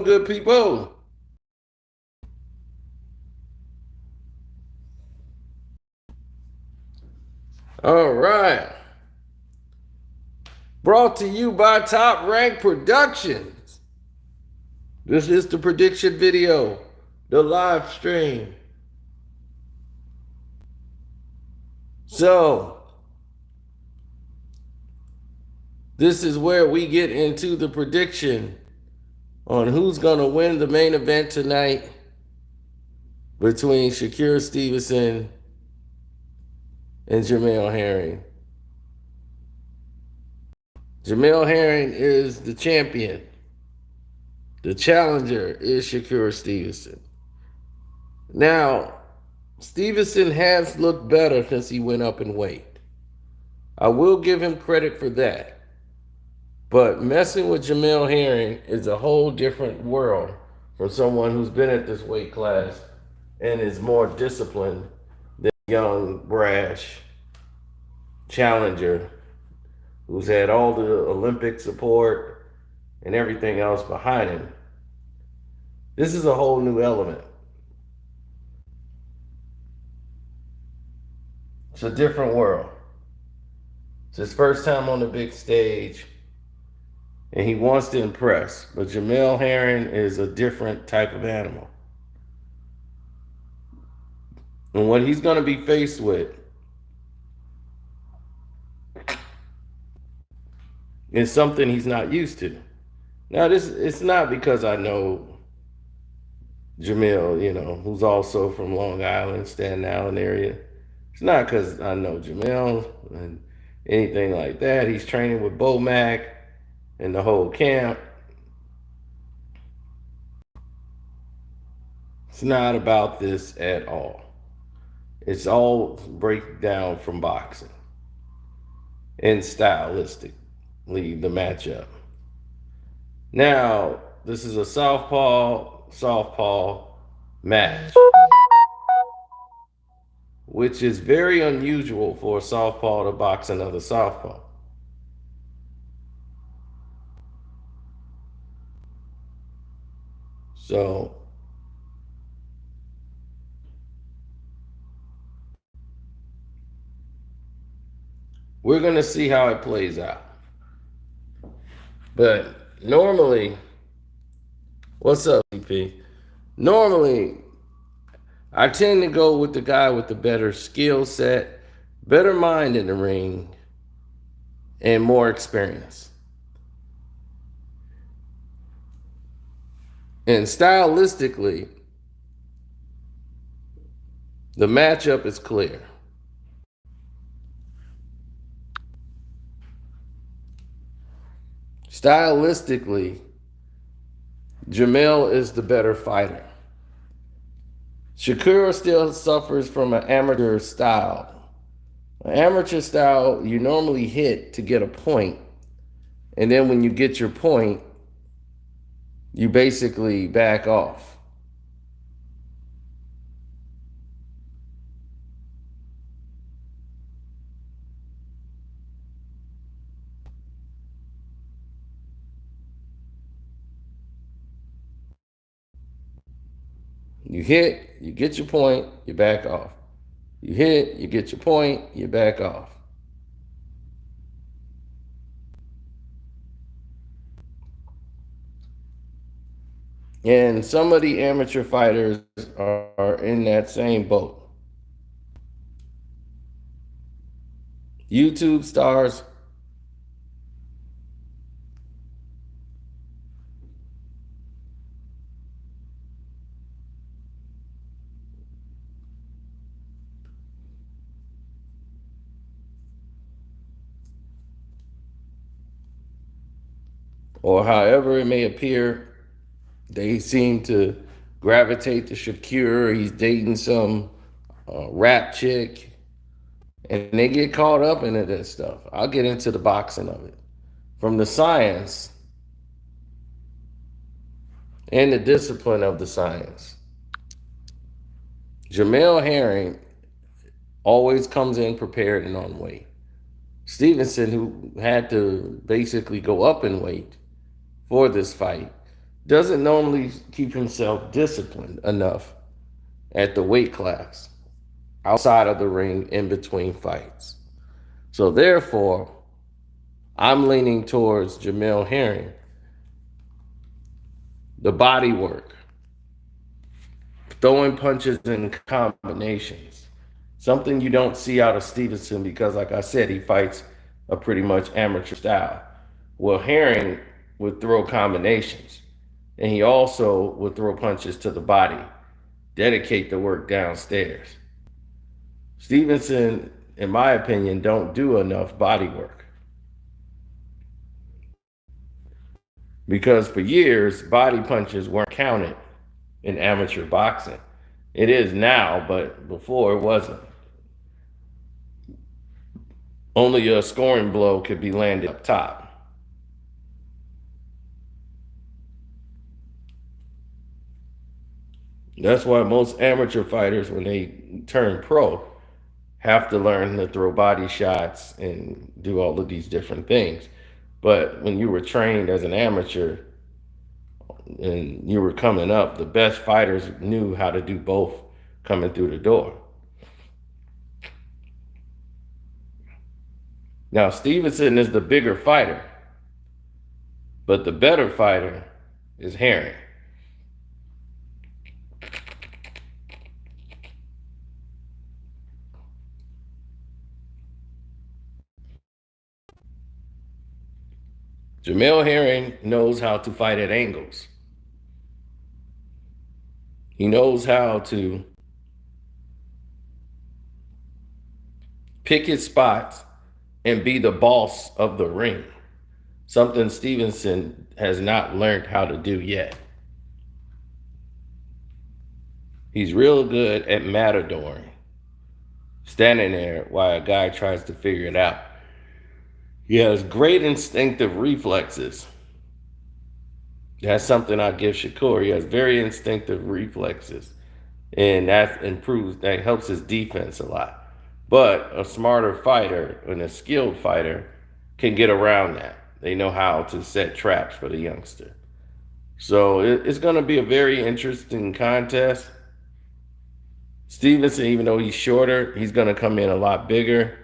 Good people. All right. Brought to you by Top Rank Productions. This is the prediction video, the live stream. So, this is where we get into the prediction on who's going to win the main event tonight between Stevenson and Jamel Herring. Jamel Herring is the champion. The challenger is Stevenson. Now, Stevenson has looked better since he went up in weight. I will give him credit for that. But messing with Jamel Herring is a whole different world from someone who's been at this weight class and is more disciplined than young, brash challenger who's had all the Olympic support and everything else behind him. This is a whole new element. It's a different world. It's his first time on the big stage, and he wants to impress. But Jamel Herring is a different type of animal. And what he's going to be faced with is something he's not used to. Now, it's not because I know Jamel, who's also from Long Island, Staten Island area. It's not because I know Jamel and anything like that. He's training with Bomac and the whole camp. It's not about this at all. It's all breakdown from boxing and stylistically the matchup. Now, this is a southpaw match, which is very unusual for a southpaw to box another southpaw. So, we're going to see how it plays out. But normally, what's up, CP? Normally, I tend to go with the guy with the better skill set, better mind in the ring, and more experience. And stylistically, the matchup is clear. Stylistically, Jamel is the better fighter. Shakur still suffers from an amateur style. An amateur style, you normally hit to get a point, and then when you get your point, you basically back off. You hit, you get your point, you back off. You hit, you get your point, you back off. And some of the amateur fighters are in that same boat. YouTube stars, or however it may appear, they seem to gravitate to Shakur. He's dating some rap chick, and they get caught up into this stuff. I'll get into the boxing of it. From the science and the discipline of the science. Jamel Herring always comes in prepared and on weight. Stevenson, who had to basically go up in weight for this fight, doesn't normally keep himself disciplined enough at the weight class, outside of the ring, in between fights. So therefore, I'm leaning towards Jamel Herring, the body work, throwing punches and combinations. Something you don't see out of Stevenson because, like I said, he fights a pretty much amateur style. Well, Herring would throw combinations, and he also would throw punches to the body, dedicate the work downstairs. Stevenson, in my opinion, don't do enough body work. Because for years, body punches weren't counted in amateur boxing. It is now, but before it wasn't. Only a scoring blow could be landed up top. That's why most amateur fighters, when they turn pro, have to learn to throw body shots and do all of these different things. But when you were trained as an amateur and you were coming up, the best fighters knew how to do both coming through the door. Now, Stevenson is the bigger fighter, but the better fighter is Herring. Jamel Herring knows how to fight at angles. He knows how to pick his spots and be the boss of the ring. Something Stevenson has not learned how to do yet. He's real good at matadoring, standing there while a guy tries to figure it out. He has great instinctive reflexes. That's something I give Shakur. He has very instinctive reflexes, and that helps his defense a lot. But a smarter fighter and a skilled fighter can get around that. They know how to set traps for the youngster. So it's going to be a very interesting contest. Stevenson, even though he's shorter, he's going to come in a lot bigger.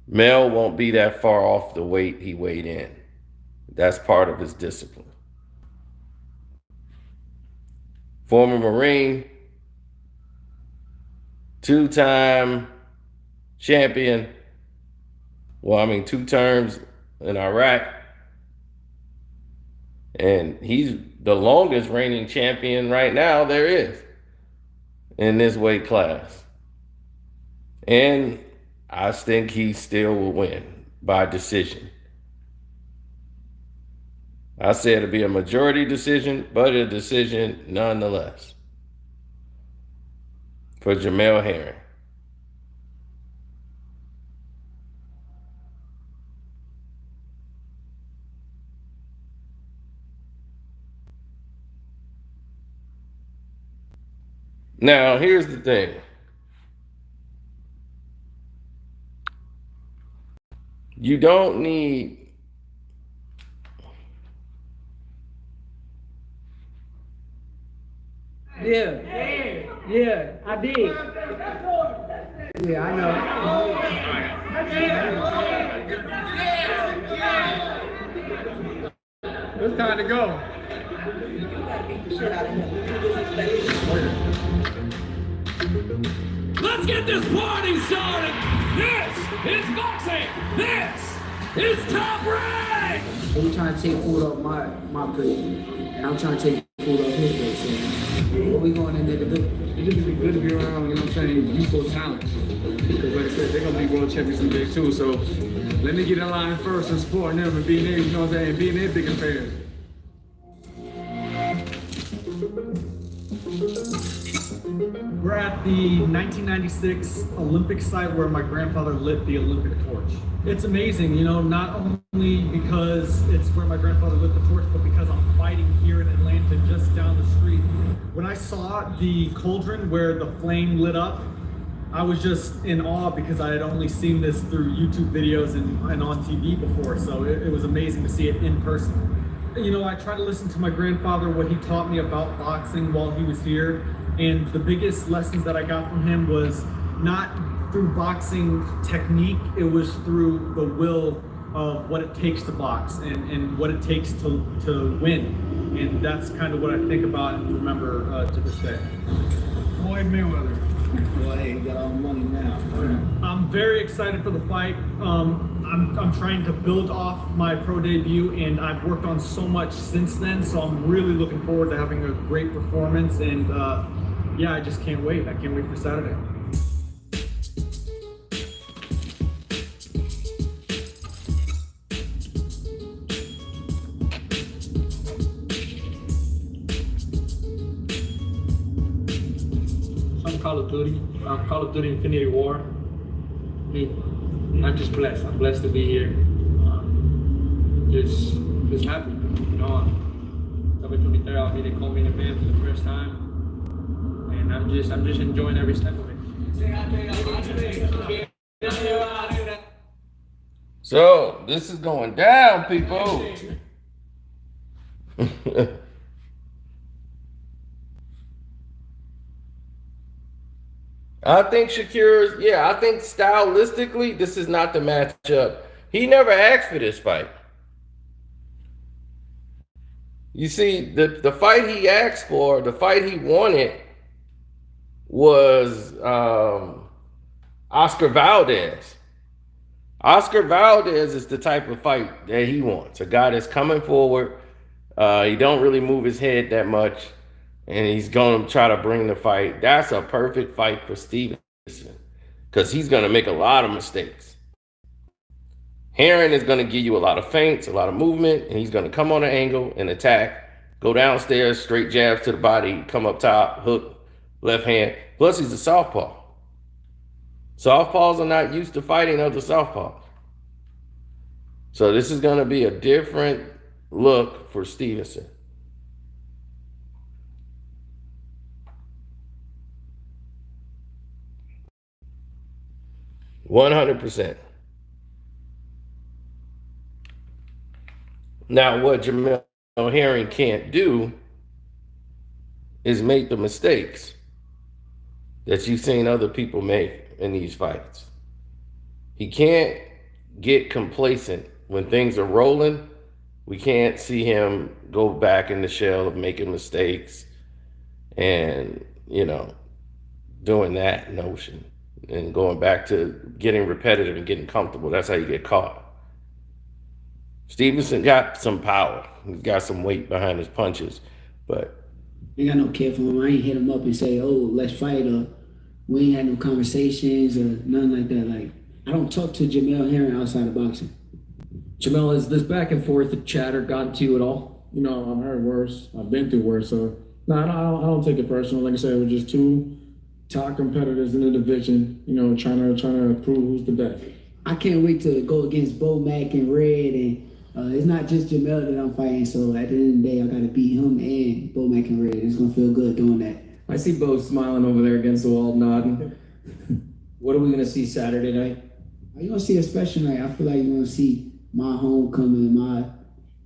Mel won't be that far off the weight he weighed in. That's part of his discipline. Former Marine, two-time champion. Well, I mean, 2 terms in Iraq. And he's the longest reigning champion right now there is in this weight class. And I think he still will win by decision. I say it'll be a majority decision, but a decision nonetheless for Jamel Herring. Now, here's the thing. You don't need Yeah, I did. Yeah, I know. It's time to go. Let's get this party started! This is boxing! This is Top Rank! They trying to take food off my plate, and I'm trying to take food off his plate. So what we going in there to do? It's just good to be around, you know what I'm saying, youthful talent. Because like I said, they're going to be world champions someday too. So let me get in line first and supporting them and being there, you know what I'm saying, being their biggest fans. We're at the 1996 Olympic site where my grandfather lit the Olympic torch. It's amazing, you know, not only because it's where my grandfather lit the torch, but because I'm fighting here in Atlanta just down the street. When I saw the cauldron where the flame lit up, I was just in awe because I had only seen this through YouTube videos and on TV before, so it was amazing to see it in person. you know, I try to listen to my grandfather, what he taught me about boxing while he was here. And the biggest lessons that I got from him was not through boxing technique, it was through the will of what it takes to box and what it takes to win. And that's kind of what I think about and remember to this day. Floyd Mayweather. Boy, you got all the money now. I'm very excited for the fight. I'm trying to build off my pro debut, and I've worked on so much since then, so I'm really looking forward to having a great performance. And yeah, I just can't wait. I can't wait for Saturday. Call of Duty, Call of Duty Infinity War. I mean, I'm just blessed. I'm blessed to be here. Just happy, you know. Sabi ko ni Tara, they call me in a band for the first time, and I'm just enjoying every step of it. So this is going down, people. I think Shakur's, I think stylistically, this is not the matchup. He never asked for this fight. You see, the fight he asked for, the fight he wanted was Oscar Valdez. Oscar Valdez is the type of fight that he wants. A guy that's coming forward. He don't really move his head that much. And he's going to try to bring the fight. That's a perfect fight for Stevenson because he's going to make a lot of mistakes. Herring is going to give you a lot of feints, a lot of movement, and he's going to come on an angle and attack, go downstairs, straight jabs to the body, come up top, hook, left hand. Plus, he's a southpaw. Southpaws are not used to fighting other southpaws. So this is going to be a different look for Stevenson. %100. Now, what Jamel Herring can't do is make the mistakes that you've seen other people make in these fights. He can't get complacent when things are rolling. We can't see him go back in the shell of making mistakes and, doing that notion. And going back to getting repetitive and getting comfortable. That's how you get caught. Stevenson got some power. He's got some weight behind his punches. But I ain't got no care for him. I ain't hit him up and say, oh, let's fight, or we ain't had no conversations or nothing like that. Like, I don't talk to Jamel Herring outside of boxing. Jamel, has this back and forth chatter gotten to you at all? I've heard worse. I've been through worse. So, no, I don't take it personal. Like I said, we're just two top competitors in the division, trying to prove who's the best. I can't wait to go against Bo Mack and Red, and it's not just Jamel that I'm fighting, so at the end of the day, I got to beat him and Bo Mack and Red. It's going to feel good doing that. I see Bo smiling over there against the wall, nodding. What are we going to see Saturday night? You're going to see a special night. I feel like you're going to see my homecoming, my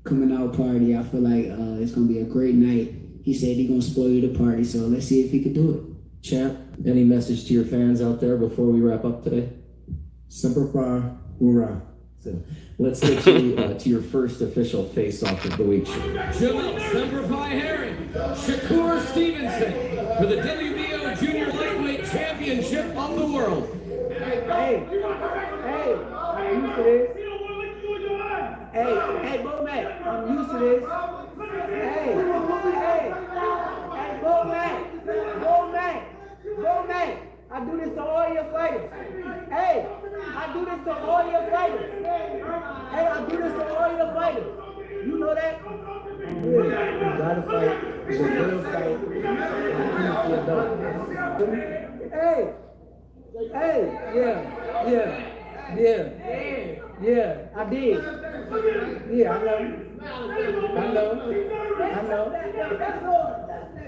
coming out party. I feel like it's going to be a great night. He said he's going to spoil you the party, so let's see if he can do it. Champ, any message to your fans out there before we wrap up today? Semper Fi, hoorah. So let's get you to your first official face-off of the week. Jamel Semper Fi Herring, Shakur Stevenson for the WBO Junior Lightweight Championship of the World. Hey, I'm used to this. Hey, Bo Mack, I'm used to this. Hey, Bo Mack, I do this to all your fighters. Hey, I do this to all your fighters. You know that? You gotta fight. It's a real fight. Hey, yeah, I did. Yeah, I know.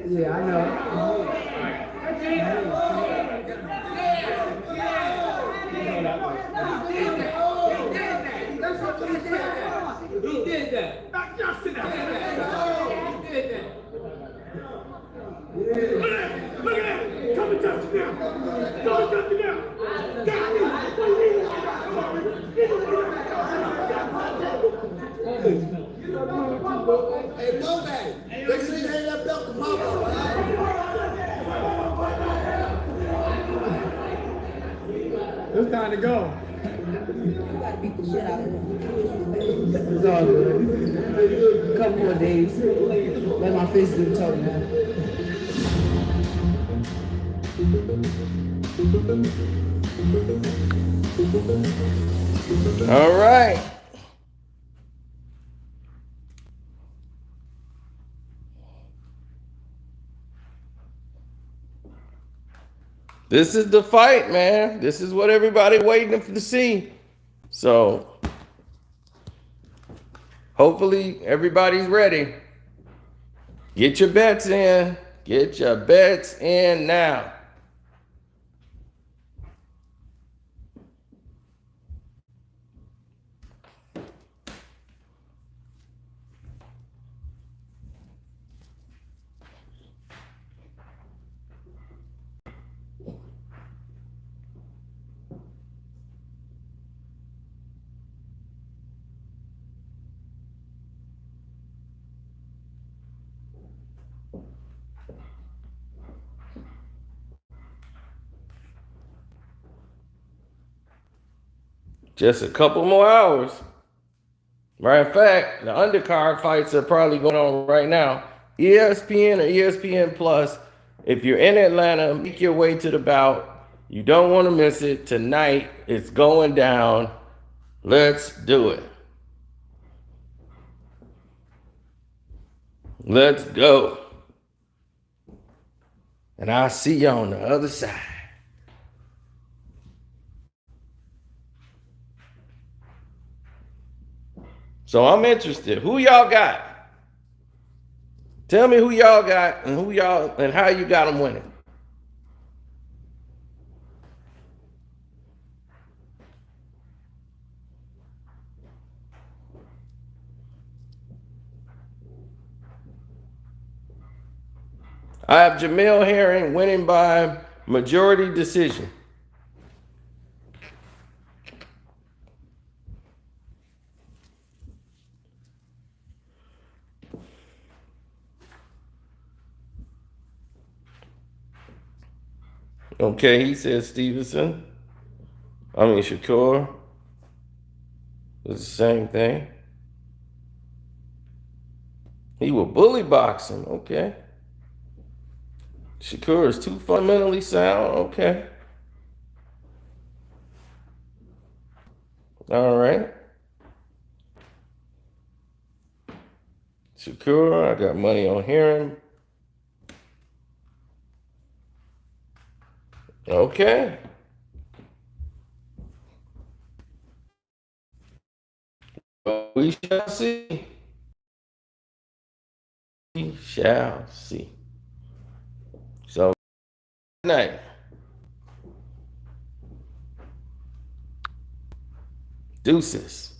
Yeah, I know. He did that. sit down. Look at that. Come and touch me now. Come and touch me now. Hey, Bowman, make sure you hang that belt to Papa. It's time to go. It's all good. Couple more days. Let my face do the talking, man. All right. This is the fight, man. This is what everybody waiting to see. So hopefully everybody's ready. Get your bets in. Get your bets in now. Just a couple more hours. Matter of fact, the undercard fights are probably going on right now. ESPN or ESPN Plus. If you're in Atlanta, make your way to the bout. You don't want to miss it. Tonight, it's going down. Let's do it. Let's go. And I'll see you on the other side. So I'm interested. Who y'all got? Tell me who y'all got and how you got them winning. I have Jamel Herring winning by majority decision. Okay, he says Stevenson. I mean Shakur. It's the same thing. He will bully box him. Okay. Shakur is too fundamentally sound. Okay. All right. Shakur, I got money on Herring. Okay. Well, we shall see. We shall see. So, good night. Deuces.